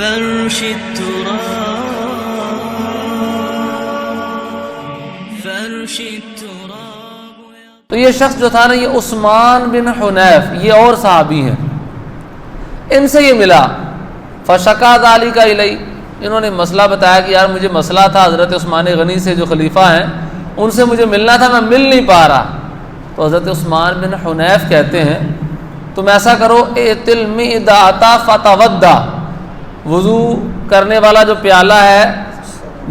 فرش التراب. تو یہ شخص جو تھا نا، یہ عثمان بن حنیف، یہ اور صحابی ہیں، ان سے یہ ملا. فشکا ذالک الی، انہوں نے مسئلہ بتایا کہ یار مجھے مسئلہ تھا حضرت عثمان غنی سے جو خلیفہ ہیں ان سے مجھے ملنا تھا، میں مل نہیں پا رہا. تو حضرت عثمان بن حنیف کہتے ہیں تم ایسا کرو، ائت المئدۃ فتودع، وضو کرنے والا جو پیالہ ہے،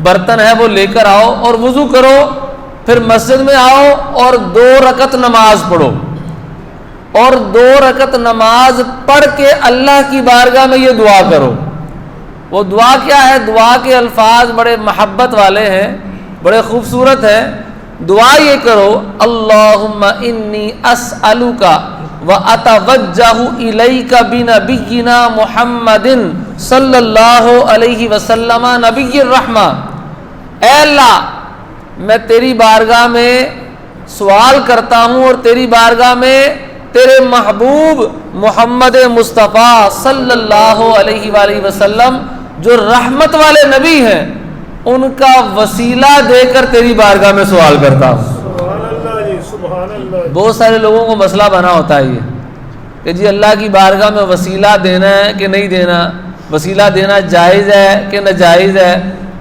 برتن ہے، وہ لے کر آؤ اور وضو کرو، پھر مسجد میں آؤ اور 2 رکعت نماز پڑھو، اور 2 رکعت نماز پڑھ کے اللہ کی بارگاہ میں یہ دعا کرو. وہ دعا کیا ہے؟ دعا کے الفاظ بڑے محبت والے ہیں، بڑے خوبصورت ہیں. دعا یہ کرو، اللہم انی اسألک واتوجہ الیک بنبینا محمد صلی اللہ علیہ وسلم نبی الرحمہ. اے اللہ، میں تیری بارگاہ میں سوال کرتا ہوں اور تیری بارگاہ میں تیرے محبوب محمد مصطفیٰ صلی اللہ علیہ وآلہ وسلم جو رحمت والے نبی ہیں ان کا وسیلہ دے کر تیری بارگاہ میں سوال کرتا ہوں. سبحان اللہ جی، سبحان اللہ. بہت سارے لوگوں کو مسئلہ بنا ہوتا ہے یہ کہ جی اللہ کی بارگاہ میں وسیلہ دینا ہے کہ نہیں دینا، وسیلہ دینا جائز ہے کہ ناجائز ہے،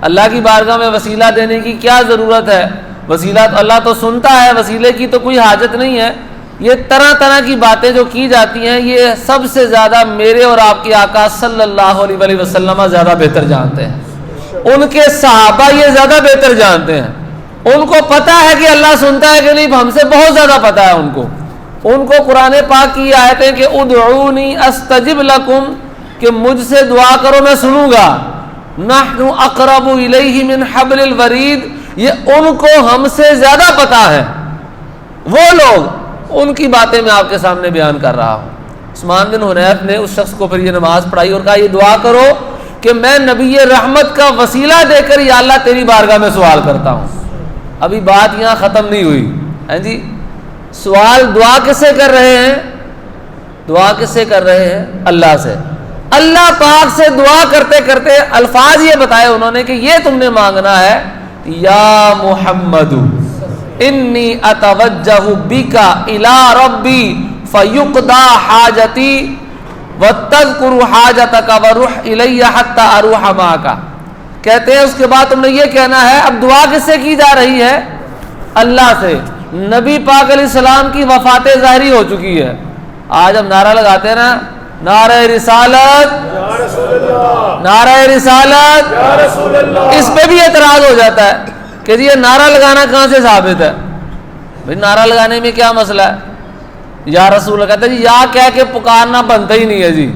اللہ کی بارگاہ میں وسیلہ دینے کی کیا ضرورت ہے، وسیلہ تو اللہ تو سنتا ہے، وسیلے کی تو کوئی حاجت نہیں ہے. یہ طرح طرح کی باتیں جو کی جاتی ہیں یہ سب سے زیادہ میرے اور آپ کے آقا صلی اللہ علیہ وسلم زیادہ بہتر جانتے ہیں. ان کے صحابہ یہ زیادہ بہتر جانتے ہیں. ان کو پتہ ہے کہ اللہ سنتا ہے کہ نہیں، ہم سے بہت زیادہ پتہ ہے ان کو. قرآن پاک کی آیتیں کہ ادعونی استجب لکم، کہ مجھ سے دعا کرو میں سنوں گا. نحن اقرب الیہ من حبل الورید، یہ ان کو ہم سے زیادہ پتہ ہے. وہ لوگ، ان کی باتیں میں آپ کے سامنے بیان کر رہا ہوں. عثمان بن حنیف نے اس شخص کو پھر یہ نماز پڑھائی اور کہا یہ دعا کرو کہ میں نبی رحمت کا وسیلہ دے کر یا اللہ تیری بارگاہ میں سوال کرتا ہوں. ابھی بات یہاں ختم نہیں ہوئی ہیں جی. سوال دعا کس سے کر رہے ہیں؟ دعا کس سے کر رہے ہیں؟ اللہ سے. اللہ پاک سے دعا کرتے کرتے الفاظ یہ بتائے انہوں نے کہ یہ تم نے مانگنا ہے، یا محمد انی اتوجہ بک الی ربی فیقضی حاجتی وتذکر حاجتک وروح الی حتی اروح معک. کہتے ہیں اس کے بعد تم نے یہ کہنا ہے. اب دعا کس سے کی جا رہی ہے؟ اللہ سے. نبی پاک علیہ السلام کی وفات ظاہری ہو چکی ہے. آج ہم نعرہ لگاتے ہیں نا، نعرہ رسالت یا رسول اللہ، نعرہ رسالت، یا رسول اللہ. اس پہ بھی اعتراض ہو جاتا ہے کہ جی یہ نعرہ لگانا کہاں سے ثابت ہے؟ بھئی نعرہ لگانے میں کیا مسئلہ ہے؟ یا رسول اللہ کہتے ہیں جی یا کہہ کے پکارنا بنتا ہی نہیں ہے جی.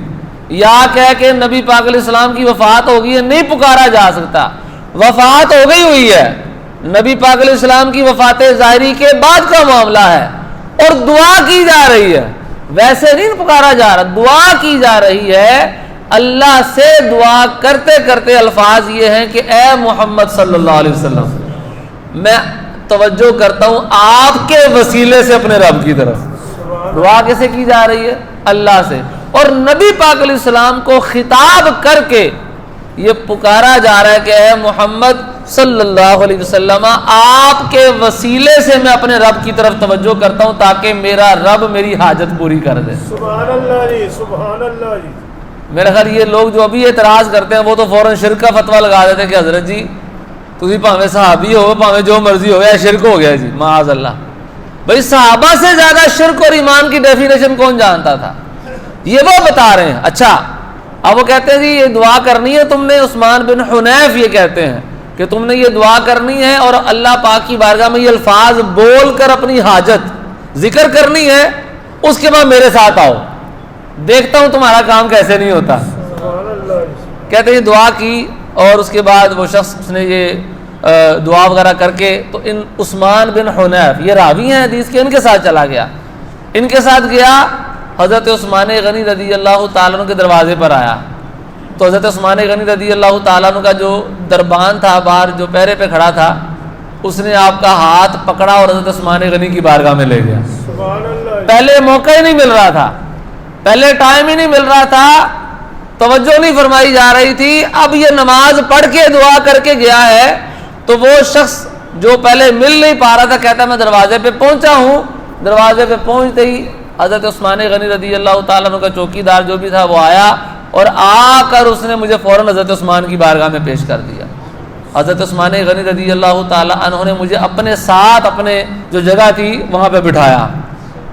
یا کہہ کے نبی پاک علیہ السلام کی وفات ہو گئی ہے نہیں پکارا جا سکتا. وفات ہو گئی ہوئی ہے، نبی پاک علیہ السلام کی وفات ظاہری کے بعد کا معاملہ ہے اور دعا کی جا رہی ہے. ویسے نہیں پکارا جا رہا، دعا کی جا رہی ہے. اللہ سے دعا کرتے کرتے الفاظ یہ ہیں کہ اے محمد صلی اللہ علیہ وسلم، میں توجہ کرتا ہوں آپ کے وسیلے سے اپنے رب کی طرف. دعا کیسے کی جا رہی ہے؟ اللہ سے. اور نبی پاک علیہ السلام کو خطاب کر کے یہ پکارا جا رہا ہے کہ اے محمد صلی اللہ علیہ وسلم، آپ کے وسیلے سے میں اپنے رب کی طرف توجہ کرتا ہوں تاکہ میرا رب میری حاجت پوری کر دے. سبحان اللہ جی، سبحان اللہ جی. میرے خیال یہ لوگ جو ابھی اعتراض کرتے ہیں وہ تو فوراً شرک کا فتویٰ لگا دیتے ہیں کہ حضرت جی تسی بھاویں صحابی ہو بھاویں جو مرضی ہو یا شرک ہو گیا جی، معاذ اللہ. بھائی صحابہ سے زیادہ شرک اور ایمان کی ڈیفینیشن کون جانتا تھا؟ یہ وہ بتا رہے ہیں. اچھا اب وہ کہتے ہیں جی یہ دعا کرنی ہے تم نے. عثمان بن حنیف یہ کہتے ہیں کہ تم نے یہ دعا کرنی ہے اور اللہ پاک کی بارگاہ میں یہ الفاظ بول کر اپنی حاجت ذکر کرنی ہے. اس کے بعد میرے ساتھ آؤ، دیکھتا ہوں تمہارا کام کیسے نہیں ہوتا. سبحان اللہ جی. کہتے ہیں دعا کی اور اس کے بعد وہ شخص نے یہ دعا وغیرہ کر کے تو ان عثمان بن حنیف یہ راوی ہیں حدیث کے، ان کے ساتھ چلا گیا. ان کے ساتھ گیا، حضرت عثمان غنی رضی اللہ تعالیٰ عنہ کے دروازے پر آیا. تو حضرت عثمان غنی رضی اللہ تعالیٰ عنہ کا جو دربان تھا باہر جو پہرے پہ کھڑا تھا، اس نے آپ کا ہاتھ پکڑا اور حضرت عثمان غنی کی بارگاہ میں لے گیا. سبحان اللہ. پہلے موقع ہی نہیں مل رہا تھا، پہلے ٹائم ہی نہیں مل رہا تھا، تو توجہ نہیں فرمائی جا رہی تھی. اب یہ نماز پڑھ کے دعا کر کے گیا ہے تو وہ شخص جو پہلے مل نہیں پا رہا تھا کہتا میں دروازے پہ پہنچا ہوں. دروازے پہ پہنچتے ہی حضرت عثمان غنی رضی اللہ تعالیٰ عنہ کا چوکیدار جو بھی تھا وہ آیا اور آ کر اس نے مجھے فوراً حضرت عثمان کی بارگاہ میں پیش کر دیا. حضرت عثمان غنی رضی اللہ تعالیٰ عنہ نے مجھے اپنے ساتھ اپنے جو جگہ تھی وہاں پہ بٹھایا,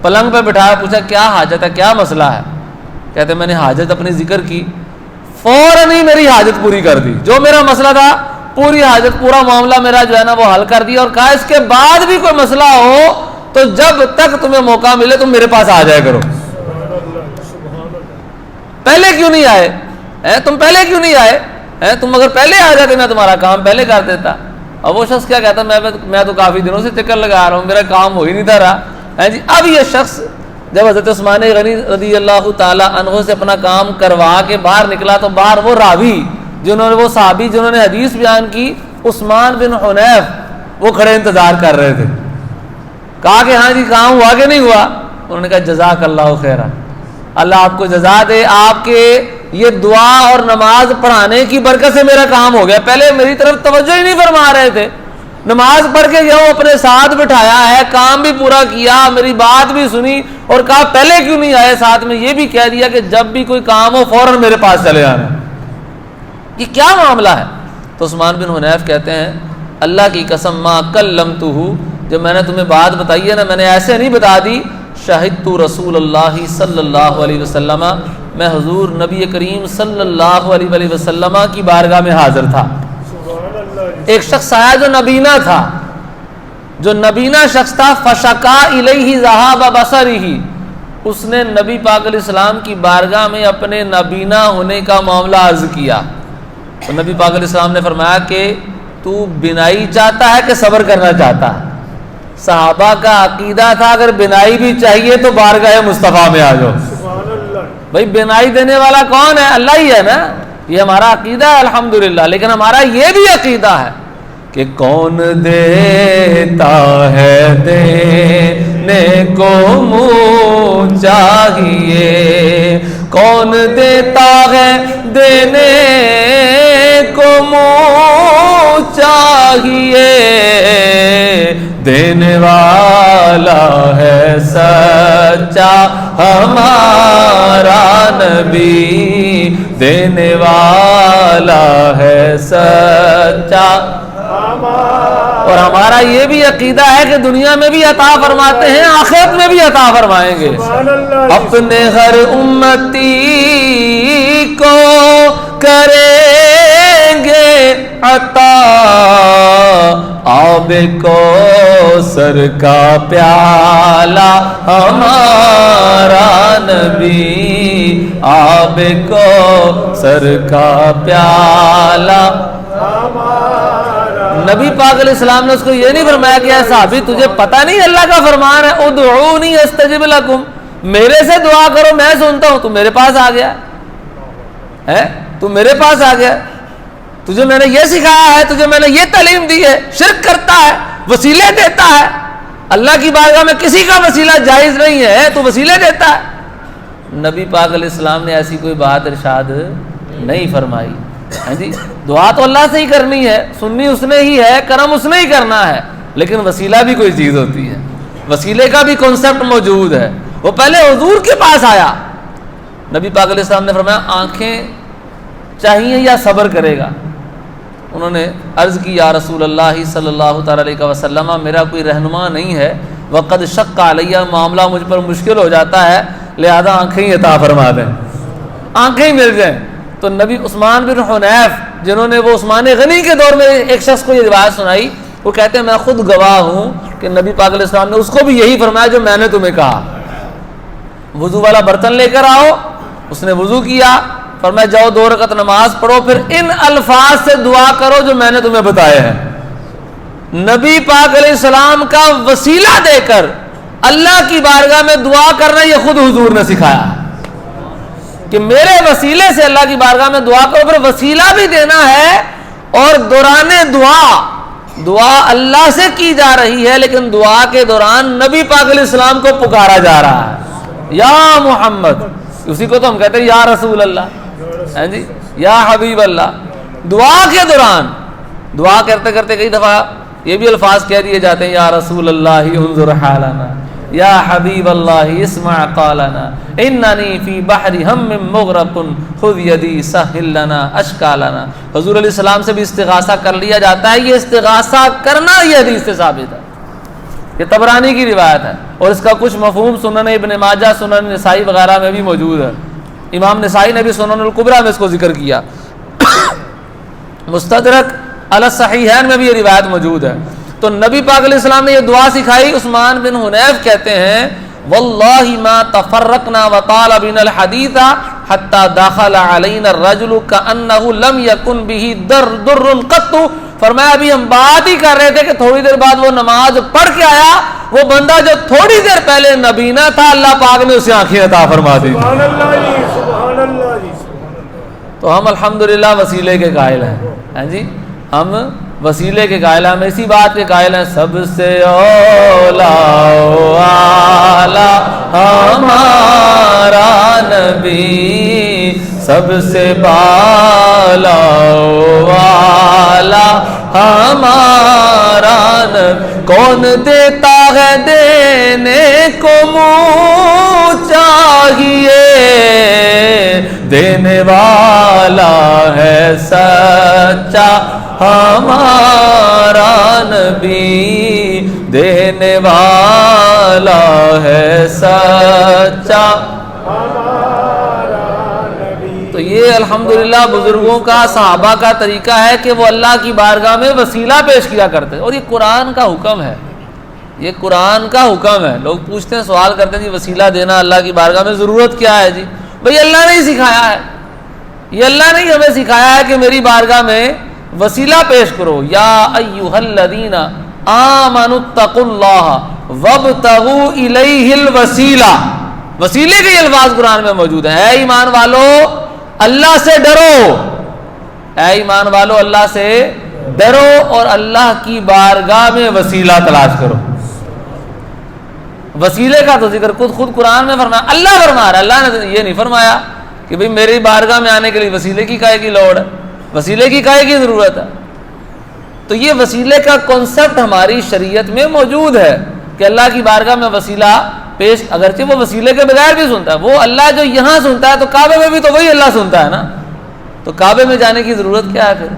پلنگ پہ بٹھایا, پوچھا کیا حاجت ہے, کیا مسئلہ ہے. کہتے میں نے حاجت اپنی ذکر کی, فوراً ہی میری حاجت پوری کر دی. جو میرا مسئلہ تھا پوری حاجت پورا معاملہ میرا جو ہے نا وہ حل کر دیا, اور کہا اس کے بعد بھی کوئی مسئلہ ہو تو جب تک تمہیں موقع ملے تم میرے پاس آ جایا کرو. پہلے کیوں نہیں آئے, تم پہلے کیوں نہیں آئے, تم اگر پہلے آ جاتے میں تمہارا کام پہلے کر دیتا. اب وہ شخص کیا کہتا میں تو کافی دنوں سے چکر لگا رہا ہوں, میرا کام ہو ہی نہیں تھا رہا. جی اب یہ شخص جب حضرت عثمان غنی رضی اللہ تعالی عنہ سے اپنا کام کروا کے باہر نکلا تو باہر وہ راوی وہ صحابی جنہوں نے حدیث بیان کی, عثمان بن حنیف, وہ کھڑے انتظار کر رہے تھے. کہا کہ ہاں جی کام ہوا کہ نہیں ہوا. انہوں نے کہا جزاک اللہ خیرا, اللہ آپ کو جزا دے, آپ کے یہ دعا اور نماز پڑھانے کی برکت سے میرا کام ہو گیا. پہلے میری طرف توجہ ہی نہیں فرما رہے تھے, نماز پڑھ کے گیا ہوں, اپنے ساتھ بٹھایا ہے, کام بھی پورا کیا, میری بات بھی سنی, اور کہا پہلے کیوں نہیں آئے. ساتھ میں یہ بھی کہہ دیا کہ جب بھی کوئی کام ہو فوراً میرے پاس چلے آنا. یہ کیا معاملہ ہے. تو عثمان بن حنیف کہتے ہیں اللہ کی قسم ما کلمتہ, جب میں نے تمہیں بات بتائی ہے نا میں نے ایسے نہیں بتا دی. شہدت رسول اللہ صلی اللہ علیہ وسلم, میں حضور نبی کریم صلی اللہ علیہ وسلم کی بارگاہ میں حاضر تھا. ایک شخص آیا جو نبینا تھا, جو نبینا شخص تھا. فشکا الیہ ذہاب بصرہ, اس نے نبی پاک علیہ السلام کی بارگاہ میں اپنے نبینا ہونے کا معاملہ عرض کیا. تو نبی پاک علیہ السلام نے فرمایا کہ تو بینائی چاہتا ہے کہ صبر کرنا چاہتا ہے. صحابہ کا عقیدہ تھا اگر بینائی بھی چاہیے تو بارگاہ مصطفیٰ میں آ جاؤ. بھائی بینائی دینے والا کون ہے؟ اللہ ہی ہے نا. یہ ہمارا عقیدہ ہے الحمدللہ, لیکن ہمارا یہ بھی عقیدہ ہے کہ کون دیتا ہے دینے کو منہ چاہیے, کون دیتا ہے دینے کو منہ چاہیے, دینے والا ہے سچا ہمارا نبی, دینے والا ہے سچا. اور ہمارا یہ بھی عقیدہ ہے کہ دنیا میں بھی عطا فرماتے ہیں, آخرت میں بھی عطا فرمائیں گے. اپنے ہر امتی کو کریں گے عطا, آب کوثر کا پیالہ ہمارا نبی, آب کوثر کا پیالہ. نبی پاک علیہ السلام نے اس کو یہ نہیں فرمایا کہ اے صحابی تجھے پتہ نہیں اللہ کا فرمان ہے ادعونی استجب لکم, میرے سے دعا کرو میں سنتا ہوں. تو میرے پاس آ گیا ہے, تو میرے پاس آ گیا, تجھے میں نے یہ سکھایا ہے, تجھے میں نے یہ تعلیم دی ہے. شرک کرتا ہے, وسیلے دیتا ہے, اللہ کی بارگاہ میں کسی کا وسیلہ جائز نہیں ہے, تو وسیلے دیتا ہے. نبی پاک علیہ السلام نے ایسی کوئی بات ارشاد نہیں فرمائی. ہاں جی, دعا تو اللہ سے ہی کرنی ہے, سننی اس نے ہی ہے, کرم اس نے ہی کرنا ہے, لیکن وسیلہ بھی کوئی چیز ہوتی ہے, وسیلے کا بھی کنسپٹ موجود ہے. وہ پہلے حضور کے پاس آیا, نبی پاک علیہ السلام نے فرمایا آنکھیں چاہیے یا صبر کرے گا. انہوں نے عرض کی یا رسول اللہ صلی اللہ تعالی علیہ وسلم, میرا کوئی رہنما نہیں ہے, وقد شق علیہ, معاملہ مجھ پر مشکل ہو جاتا ہے, لہذا آنکھیں ہی عطا فرما دیں, آنکھیں ہی مل جائیں. تو نبی عثمان بن حنیف جنہوں نے وہ عثمان غنی کے دور میں ایک شخص کو یہ روایت سنائی, وہ کہتے ہیں میں خود گواہ ہوں کہ نبی پاک علیہ السلام نے اس کو بھی یہی فرمایا جو میں نے تمہیں کہا. وضو والا برتن لے کر آؤ, اس نے وضو کیا, فرمایا جاؤ 2 رکعت نماز پڑھو, پھر ان الفاظ سے دعا کرو جو میں نے تمہیں بتائے ہیں. نبی پاک علیہ السلام کا وسیلہ دے کر اللہ کی بارگاہ میں دعا کرنا یہ خود حضور نے سکھایا کہ میرے وسیلے سے اللہ کی بارگاہ میں دعا کرو. پھر وسیلہ بھی دینا ہے, اور دوران دعا اللہ سے کی جا رہی ہے, لیکن دعا کے دوران نبی پاک علیہ السلام کو پکارا جا رہا ہے, یا محمد, اسی کو تو ہم کہتے ہیں یا رسول اللہ. ہیں جی، یا حبیب اللہ. دعا کے دوران دعا کرتے کرتے کئی دفعہ یہ بھی الفاظ کہہ دیے جاتے ہیں، یا رسول اللہ انظر حالنا، یا حبیب اللہ اسمع قالنا، اننی فی بحر ہم مغرق خذ یدی سہل لنا اشکالنا. حضور علیہ السلام سے بھی استغاثہ کر لیا جاتا ہے. یہ استغاثہ کرنا یہ حدیث سے ثابت ہے، یہ طبرانی کی روایت ہے، اور اس کا کچھ مفہوم سنن ابن ماجہ، سنن نسائی وغیرہ میں بھی موجود ہے. امام نسائی نے بھی سنن الکبریٰ میں اس کو ذکر کیا. مستدرک علی الصحیحین میں بھی یہ روایت موجود ہے. تو نبی پاک علیہ السلام نے یہ دعا سکھائی. عثمان بن حنیف کہتے ہیں واللہ ما تفرقنا وطال بنا الحدیث حتی داخل علینا الرجل کأنہ لم یکن به در قط. فرمایا ابھی ہم بات ہی کر رہے تھے کہ تھوڑی دیر بعد وہ نماز پڑھ کے آیا، وہ بندہ جو تھوڑی دیر پہلے نبینا تھا، اللہ پاک نے اسے آنکھیں عطا فرما دی. سبحان اللہ جی، سبحان اللہ جی، سبحان اللہ. تو ہم الحمدللہ وسیلے کے قائل ہیں جی، ہم وسیلے کے قائل ہیں، ہم اسی بات کے قائل ہیں سب سے اولا و اعلیٰ ہمارا نبی، سب سے بالا و اعلیٰ ہمارا نبی. کون دیتا ہے دینے کو منہ چاہیے، دینے والا ہے سچا ہمارا نبی، دینے والا ہے سچا ہمارا نبی. تو یہ الحمدللہ بزرگوں کا، صحابہ کا طریقہ ہے کہ وہ اللہ کی بارگاہ میں وسیلہ پیش کیا کرتے ہیں. اور یہ قرآن کا حکم ہے، یہ قرآن کا حکم ہے. لوگ پوچھتے ہیں، سوال کرتے ہیں جی وسیلہ دینا اللہ کی بارگاہ میں ضرورت کیا ہے؟ جی بھئی اللہ نے ہی سکھایا ہے، یہ اللہ نے ہی ہمیں سکھایا ہے کہ میری بارگاہ میں وسیلہ پیش کرو. یا ایھا الذین آمنوا اتقوا اللہ وابتغوا الیہ الوسیلہ. وسیلے کے الفاظ قرآن میں موجود ہیں. اے ایمان والو اللہ سے ڈرو، اے ایمان والو اللہ سے ڈرو اور اللہ کی بارگاہ میں وسیلہ تلاش کرو. وسیلے کا تو ذکر خود قرآن میں فرمایا، اللہ فرما رہا ہے. اللہ نے یہ نہیں فرمایا کہ بھئی میری بارگاہ میں آنے کے لیے وسیلے کی کائے کی لوڑ ہے، وسیلے کی کائے کی ضرورت ہے. تو یہ وسیلے کا کنسپٹ ہماری شریعت میں موجود ہے کہ اللہ کی بارگاہ میں وسیلہ پیش، اگرچہ وہ وسیلے کے بغیر بھی سنتا ہے. وہ اللہ جو یہاں سنتا ہے تو کعبے میں بھی تو وہی اللہ سنتا ہے نا، تو کعبے میں جانے کی ضرورت کیا ہے پھر؟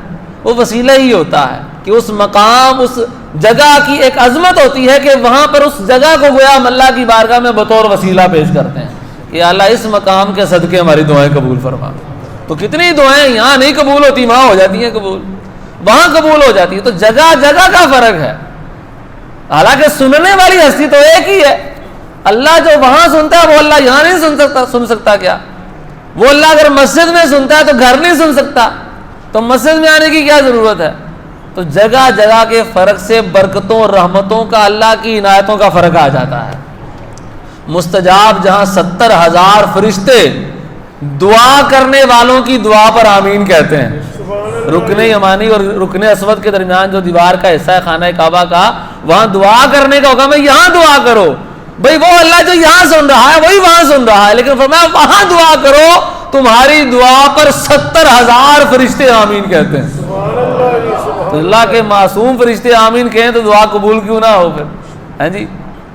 وہ وسیلہ ہی ہوتا ہے کہ اس مقام، اس جگہ کی ایک عظمت ہوتی ہے کہ وہاں پر اس جگہ کو گویا ہم اللہ کی بارگاہ میں بطور وسیلہ پیش کرتے ہیں کہ اللہ اس مقام کے صدقے ہماری دعائیں قبول فرما. تو کتنی دعائیں یہاں نہیں قبول ہوتی، وہاں ہو جاتی ہیں قبول، وہاں قبول ہو جاتی ہے. تو جگہ جگہ کا فرق ہے، حالانکہ سننے والی ہستی تو ایک ہی ہے. اللہ جو وہاں سنتا ہے وہ اللہ یہاں نہیں سن سکتا کیا؟ وہ اللہ اگر مسجد میں سنتا ہے تو گھر نہیں سن سکتا، تو مسجد میں آنے کی کیا ضرورت ہے؟ تو جگہ جگہ کے فرق سے برکتوں اور رحمتوں کا، اللہ کی عنایتوں کا فرق آ جاتا ہے. مستجاب جہاں 70,000 فرشتے دعا کرنے والوں کی دعا پر آمین کہتے ہیں. رکن یمانی اور رکن اسود کے درمیان جو دیوار کا حصہ ہے خانہ کعبہ کا، وہاں دعا کرنے کا حکم ہے، یہاں دعا کرو. بھئی وہ اللہ جو یہاں سن رہا ہے وہی وہاں سن رہا ہے، لیکن فرمایا وہاں دعا کرو، تمہاری دعا پر 70,000 فرشتے آمین کہتے ہیں. تو اللہ کے معصوم فرشتے آمین کہیں تو دعا قبول کیوں نہ ہو پھر؟ ہیں جی.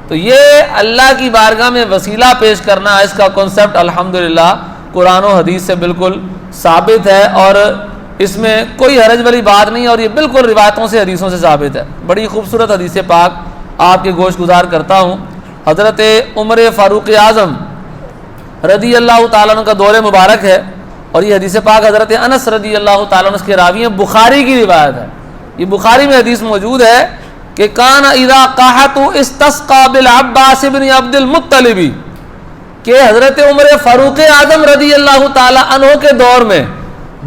تو یہ اللہ کی بارگاہ میں وسیلہ پیش کرنا، اس کا کنسپٹ الحمدللہ قرآن و حدیث سے بالکل ثابت ہے، اور اس میں کوئی حرج والی بات نہیں، اور یہ بالکل روایتوں سے، حدیثوں سے ثابت ہے. بڑی خوبصورت حدیث پاک آپ کے گوش گزار کرتا ہوں. حضرت عمر فاروق اعظم رضی اللہ تعالیٰ عنہ کا دور مبارک ہے، اور یہ حدیث پاک حضرت انس رضی اللہ تعالیٰ عنہ اس کے راوی ہیں. بخاری کی روایت ہے، یہ بخاری میں حدیث موجود ہے کہ کان اذا قاحت استسقى بالعباس بن عبد المطلب، کہ حضرت عمر فاروق اعظم رضی اللہ تعالیٰ عنہ کے دور میں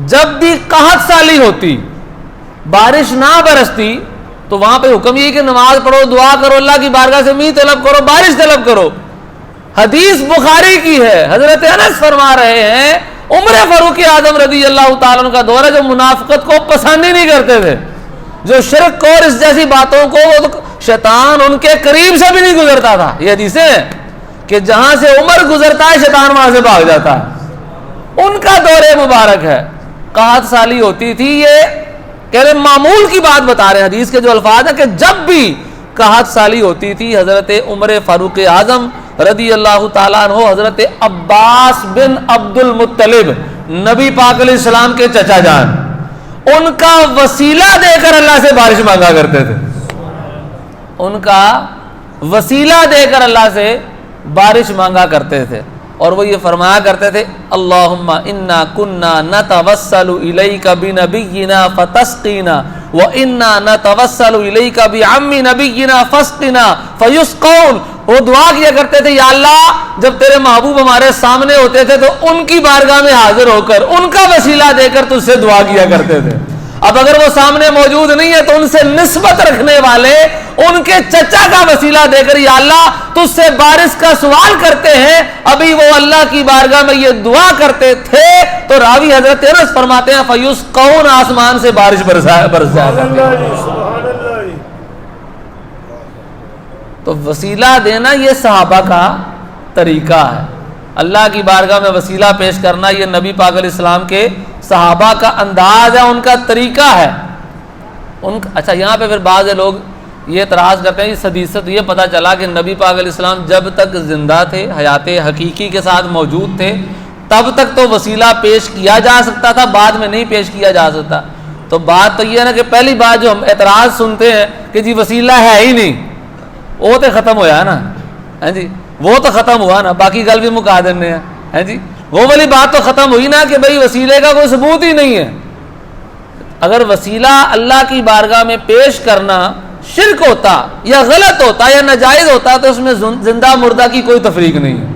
جب بھی قحط سالی ہوتی، بارش نہ برستی، تو وہاں پہ حکم یہ کہ نماز پڑھو، دعا کرو، اللہ کی بارگاہ سے میہ طلب کرو، بارش طلب کرو. حدیث بخاری کی ہے، حضرت انس فرما رہے ہیں عمر فاروق اعظم رضی اللہ تعالیٰ عنہ کا دور ہے جو منافقت کو پسند ہی نہیں کرتے تھے، جو شرک اور اس جیسی باتوں کو شیطان ان کے قریب سے بھی نہیں گزرتا تھا. یہ حدیثیں کہ جہاں سے عمر گزرتا ہے شیطان وہاں سے بھاگ جاتا ہے. ان کا دور مبارک ہے، قحط سالی ہوتی تھی. یہ کہہ رہے معمول کی بات بتا رہے ہیں، حدیث کے جو الفاظ ہیں کہ جب بھی قحط سالی ہوتی تھی حضرت عمر فاروق اعظم رضی اللہ تعالیٰ عنہ، حضرت عباس بن عبد المطلب نبی پاک علیہ السلام کے چچا جان، ان کا وسیلہ دے کر اللہ سے بارش مانگا کرتے تھے. ان کا وسیلہ دے کر اللہ سے بارش مانگا کرتے تھے. اور وہ یہ فرمایا کرتے تھے اللہم انا کنا نتوسل الیک بنبینا فتسقینا وانا نتوسل الیک بعم نبینا فاسقنا فیسقون. وہ دعا کیا کرتے تھے یا اللہ جب تیرے محبوب ہمارے سامنے ہوتے تھے تو ان کی بارگاہ میں حاضر ہو کر ان کا وسیلہ دے کر تجھ سے دعا کیا کرتے تھے. اب اگر وہ سامنے موجود نہیں ہے تو ان سے نسبت رکھنے والے ان کے چچا کا وسیلہ دے کر یا اللہ تجھ سے بارش کا سوال کرتے ہیں. ابھی وہ اللہ کی بارگاہ میں یہ دعا کرتے تھے تو راوی حضرت انس فرماتے ہیں فیسقون، آسمان سے بارش برس جاتی. تو وسیلہ دینا یہ صحابہ کا طریقہ ہے. اللہ کی بارگاہ میں وسیلہ پیش کرنا یہ نبی پاک علیہ السلام کے صحابہ کا انداز ہے، ان کا طریقہ ہے. اچھا یہاں پہ پھر بعض لوگ یہ اعتراض کرتے ہیں اس حدیث سے تو یہ پتہ چلا کہ نبی پاک علیہ السلام جب تک زندہ تھے، حیات حقیقی کے ساتھ موجود تھے، تب تک تو وسیلہ پیش کیا جا سکتا تھا، بعد میں نہیں پیش کیا جا سکتا. تو بات تو یہ ہے نا کہ پہلی بات جو ہم اعتراض سنتے ہیں کہ جی وسیلہ ہے ہی نہیں، وہ تو ختم ہوا ہے نا. ہاں جی وہ تو ختم ہوا نا، باقی گل بھی مکا دینے ہیں. ہاں جی وہ والی بات تو ختم ہوئی نا کہ بھئی وسیلے کا کوئی ثبوت ہی نہیں ہے. اگر وسیلہ اللہ کی بارگاہ میں پیش کرنا شرک ہوتا یا غلط ہوتا یا ناجائز ہوتا تو اس میں زندہ مردہ کی کوئی تفریق نہیں ہے.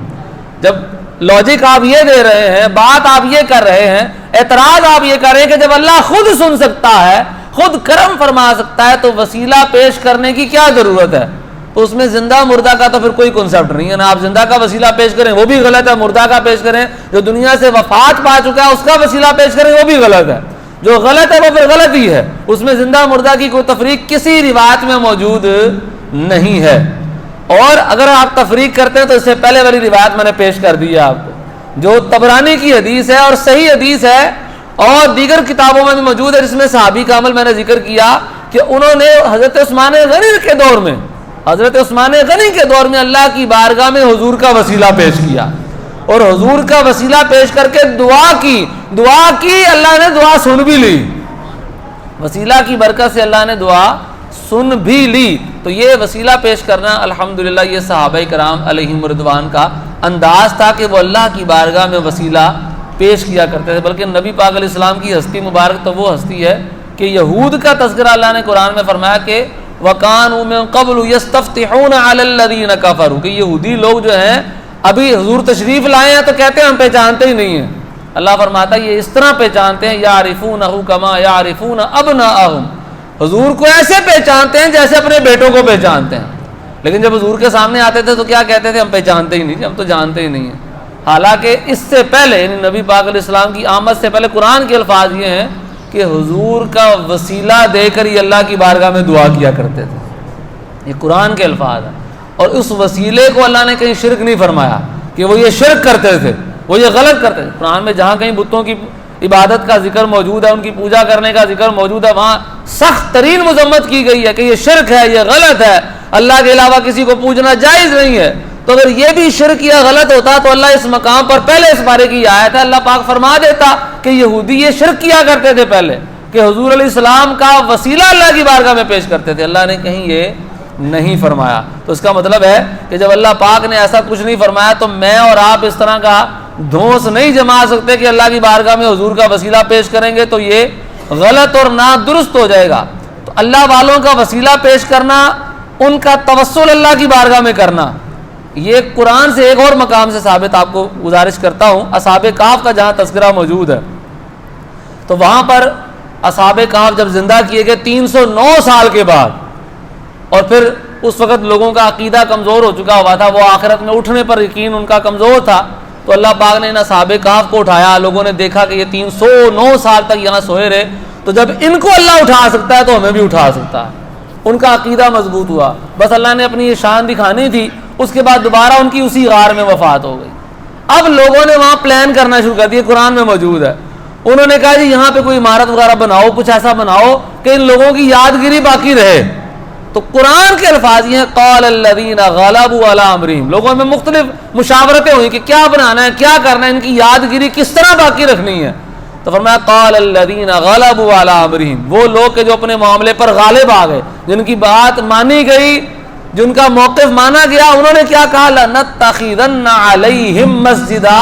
جب لاجک آپ یہ دے رہے ہیں، بات آپ یہ کر رہے ہیں، اعتراض آپ یہ کر رہے ہیں کہ جب اللہ خود سن سکتا ہے، خود کرم فرما سکتا ہے تو وسیلہ پیش کرنے کی کیا ضرورت ہے؟ تو اس میں زندہ مردہ کا تو پھر کوئی کنسپٹ نہیں ہے نا. آپ زندہ کا وسیلہ پیش کریں وہ بھی غلط ہے، مردہ کا پیش کریں، جو دنیا سے وفات پا چکا ہے اس کا وسیلہ پیش کریں وہ بھی غلط ہے. جو غلط ہے وہ پھر غلط ہی ہے، اس میں زندہ مردہ کی کوئی تفریق کسی روایت میں موجود نہیں ہے. اور اگر آپ تفریق کرتے ہیں تو اس سے پہلے والی روایت میں نے پیش کر دی ہے آپ کو، جو طبرانی کی حدیث ہے اور صحیح حدیث ہے اور دیگر کتابوں میں بھی موجود ہے، جس میں صحابی کا عمل میں نے ذکر کیا کہ انہوں نے حضرت عثمان غنی کے دور میں، حضرت عثمان غنی کے دور میں اللہ کی بارگاہ میں حضور کا وسیلہ پیش کیا اور حضور کا وسیلہ پیش کر کے دعا کی، اللہ نے دعا سن بھی لی. وسیلہ کی برکت سے اللہ نے دعا سن بھی لی. تو یہ وسیلہ پیش کرنا الحمدللہ یہ صحابہ کرام علیہم رضوان کا انداز تھا کہ وہ اللہ کی بارگاہ میں وسیلہ پیش کیا کرتے تھے. بلکہ نبی پاک علیہ السلام کی ہستی مبارک تو وہ ہستی ہے کہ یہود کا تذکرہ اللہ نے قرآن میں فرمایا کہ وَقَانُوا مِن قَبْلُ يَسْتَفْتِحُونَ عَلَى الَّذِينَ كَفَرُوا، کہ یہودی لوگ جو ہیں ابھی حضور تشریف لائے ہیں تو کہتے ہیں ہم پہچانتے ہی نہیں ہیں. اللہ فرماتا ہے یہ اس طرح پہچانتے ہیں يَعْرِفُونَهُ كَمَا يَعْرِفُونَ أَبْنَاءَهُمْ، حضور کو ایسے پہچانتے ہیں جیسے اپنے بیٹوں کو پہچانتے ہیں. لیکن جب حضور کے سامنے آتے تھے تو کیا کہتے تھے؟ ہم پہچانتے ہی نہیں، ہم تو جانتے ہی نہیں ہیں. حالانکہ اس سے پہلے یعنی نبی پاک علیہ السلام کی آمد سے پہلے قرآن کے الفاظ یہ ہیں کہ حضور کا وسیلہ دے کر یہ اللہ کی بارگاہ میں دعا کیا کرتے تھے. یہ قرآن کے الفاظ ہیں. اور اس وسیلے کو اللہ نے کہیں شرک نہیں فرمایا کہ وہ یہ شرک کرتے تھے، وہ یہ غلط کرتے تھے. قرآن میں جہاں کہیں بتوں کی عبادت کا ذکر موجود ہے، ان کی پوجا کرنے کا ذکر موجود ہے، وہاں سخت ترین مذمت کی گئی ہے کہ یہ شرک ہے، یہ غلط ہے، اللہ کے علاوہ کسی کو پوجنا جائز نہیں ہے. تو اگر یہ بھی شرک یا غلط ہوتا تو اللہ اس مقام پر پہلے اس بارے کی آیت ہے اللہ پاک فرما دیتا کہ یہودی یہ شرک کیا کرتے تھے پہلے کہ حضور علیہ السلام کا وسیلہ اللہ کی بارگاہ میں پیش کرتے تھے. اللہ نے کہیں یہ نہیں فرمایا. تو اس کا مطلب ہے کہ جب اللہ پاک نے ایسا کچھ نہیں فرمایا تو میں اور آپ اس طرح کا دھونس نہیں جما سکتے کہ اللہ کی بارگاہ میں حضور کا وسیلہ پیش کریں گے تو یہ غلط اور نادرست ہو جائے گا. تو اللہ والوں کا وسیلہ پیش کرنا، ان کا توسل اللہ کی بارگاہ میں کرنا، یہ قرآن سے ایک اور مقام سے ثابت. آپ کو گزارش کرتا ہوں اصحاب کہف کا جہاں تذکرہ موجود ہے تو وہاں پر اصحاب کہف جب زندہ کیے گئے 309 سال کے بعد، اور پھر اس وقت لوگوں کا عقیدہ کمزور ہو چکا ہوا تھا، وہ آخرت میں اٹھنے پر یقین ان کا کمزور تھا، تو اللہ پاک نے ان اصحاب کہف کو اٹھایا. لوگوں نے دیکھا کہ یہ 309 سال تک یہاں سوئے رہے، تو جب ان کو اللہ اٹھا سکتا ہے تو ہمیں بھی اٹھا سکتا ہے. ان کا عقیدہ مضبوط ہوا. بس اللہ نے اپنی یہ شان دکھانی تھی. اس کے بعد دوبارہ ان کی اسی غار میں وفات ہو گئی. اب لوگوں نے وہاں پلان کرنا شروع کر دیا، قرآن میں موجود ہے، انہوں نے کہا جی یہاں پہ کوئی عمارت وغیرہ بناؤ، کچھ ایسا بناؤ کہ ان لوگوں کی یادگیری باقی رہے۔ تو قرآن کے الفاظ یہ ہیں قال الذین غلبوا علی امرہم، لوگوں میں مختلف مشاورتیں ہوئی کہ کیا بنانا ہے، کیا کرنا ہے، ان کی یادگیری کس طرح باقی رکھنی ہے۔ تو فرمایا قال الذین غلبوا علی امرہم، وہ لوگ کہ جو اپنے معاملے پر غالب آ گئے، جن کی بات مانی گئی، جن کا موقف مانا گیا، انہوں نے کیا کہا لنتخذن علیہم مسجدا،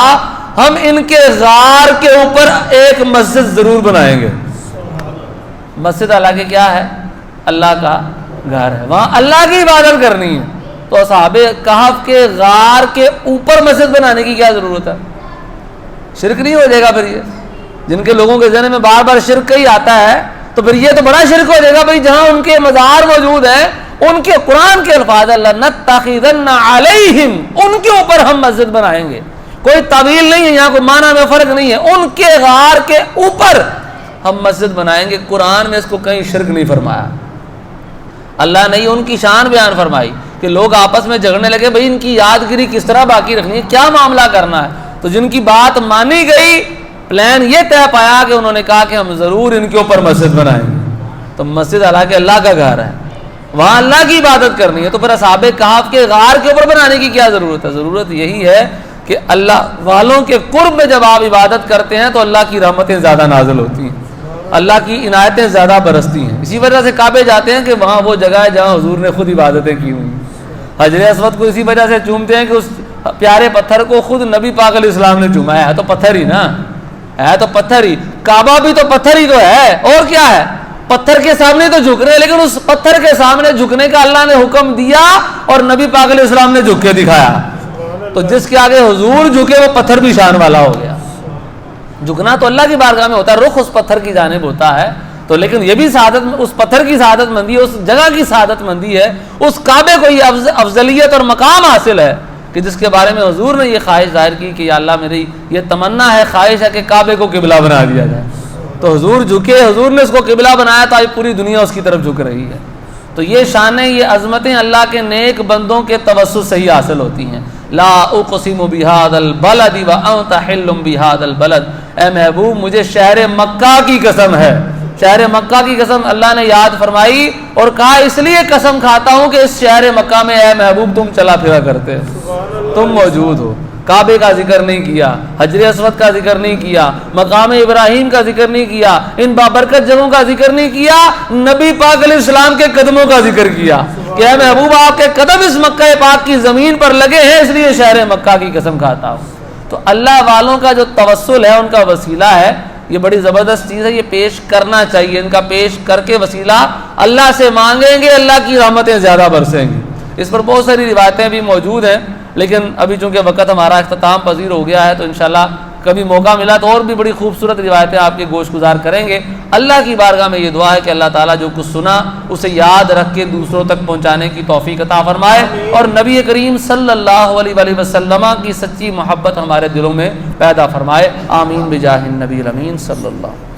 ہم ان کے غار کے اوپر ایک مسجد ضرور بنائیں گے۔ مسجد حالانکہ کیا ہے؟ اللہ کا گھر ہے، وہاں اللہ کی عبادت کرنی ہے، تو اصحاب کہف کے غار کے اوپر مسجد بنانے کی کیا ضرورت ہے؟ شرک نہیں ہو جائے گا پھر یہ؟ جن کے لوگوں کے ذہن میں بار بار شرک ہی آتا ہے تو پھر یہ تو بڑا شرک ہو جائے گا بھائی، جہاں ان کے مزار موجود ہیں، ان کے قرآن کے الفاظ لنتخذن علیہم، ان کے اوپر ہم مسجد بنائیں گے، کوئی تعویل نہیں ہے یہاں، کوئی معنی میں فرق نہیں ہے، ان کے غار کے اوپر ہم مسجد بنائیں گے۔ قرآن میں اس کو کہیں شرک نہیں فرمایا، اللہ نے ان کی شان بیان فرمائی کہ لوگ آپس میں جھگڑنے لگے بھائی ان کی یادگیری کس طرح باقی رکھنی ہے، کیا معاملہ کرنا ہے، تو جن کی بات مانی گئی، پلان یہ طے پایا کہ انہوں نے کہا کہ ہم ضرور ان کے اوپر مسجد بنائیں گے۔ تو مسجد حالانکہ اللہ کا گھر ہے، وہاں اللہ کی عبادت کرنی ہے، تو پھر اصحاب کہف کے غار کے اوپر بنانے کی کیا ضرورت ہے؟ ضرورت یہی ہے کہ اللہ والوں کے قرب میں جب آپ عبادت کرتے ہیں تو اللہ کی رحمتیں زیادہ نازل ہوتی ہیں، اللہ کی عنایتیں زیادہ برستی ہیں۔ اسی وجہ سے کعبے جاتے ہیں کہ وہاں وہ جگہ ہے جہاں حضور نے خود عبادتیں کی ہوئی ہیں۔ حجر اسود کو اسی وجہ سے چومتے ہیں کہ اس پیارے پتھر کو خود نبی پاک علیہ السلام نے چوما ہے تو پتھر ہی نا، ہے تو پتھر ہی، کعبہ بھی تو پتھر ہی تو ہے، اور کیا ہے؟ پتھر کے سامنے تو جھک رہے، لیکن اس پتھر کے سامنے جھکنے کا اللہ نے حکم دیا اور نبی پاک علیہ السلام نے جھک کے دکھایا، تو جس کے آگے حضور جھکے وہ پتھر بھی شان والا ہو گیا۔ جھکنا تو اللہ کی بارگاہ میں ہوتا ہے، رخ اس پتھر کی جانب ہوتا ہے، تو لیکن یہ بھی سعادت، اس پتھر کی سعادت مندی ہے، اس جگہ کی سعادت مندی ہے، اس کعبے کو یہ افضلیت اور مقام حاصل ہے کہ جس کے بارے میں حضور نے یہ خواہش ظاہر کی کہ یا اللہ میری یہ تمنا ہے، خواہش ہے کہ کعبے کو قبلہ بنا دیا جائے، تو حضور جھکے، حضور نے اس کو قبلہ بنایا تو آج پوری دنیا اس کی طرف جھک رہی ہے۔ تو یہ شانیں، یہ عظمتیں اللہ کے نیک بندوں کے توسط سے ہی حاصل ہوتی ہیں۔ لا اقسم بہذا البلد وانت حل بہذا البلد، اے محبوب مجھے شہر مکہ کی قسم ہے، شہر مکہ کی قسم اللہ نے یاد فرمائی اور کہا اس لیے قسم کھاتا ہوں کہ اس شہر مکہ میں اے محبوب تم چلا پھرا کرتے، تم موجود ہو۔ کعبے کا ذکر نہیں کیا، حجر اسود کا ذکر نہیں کیا، مقام ابراہیم کا ذکر نہیں کیا، ان بابرکت جگہوں کا ذکر نہیں کیا، نبی پاک علیہ السلام کے قدموں کا ذکر کیا کہ اے محبوب آپ کے قدم اس مکہ پاک کی زمین پر لگے ہیں، اس لیے شہر مکہ کی قسم کھاتا ہوں۔ تو اللہ والوں کا جو توسل ہے، ان کا وسیلہ ہے، یہ بڑی زبردست چیز ہے، یہ پیش کرنا چاہیے، ان کا پیش کر کے وسیلہ اللہ سے مانگیں گے، اللہ کی رحمتیں زیادہ برسیں گی۔ اس پر بہت ساری روایتیں بھی موجود ہیں، لیکن ابھی چونکہ وقت ہمارا اختتام پذیر ہو گیا ہے تو انشاءاللہ کبھی موقع ملا تو اور بھی بڑی خوبصورت روایتیں آپ کے گوش گزار کریں گے۔ اللہ کی بارگاہ میں یہ دعا ہے کہ اللہ تعالیٰ جو کچھ سنا اسے یاد رکھ کے دوسروں تک پہنچانے کی توفیق عطا فرمائے، اور نبی کریم صلی اللہ علیہ وآلہ وسلم کی سچی محبت ہمارے دلوں میں پیدا فرمائے۔ آمین بجاہ النبی الامین صلی اللہ۔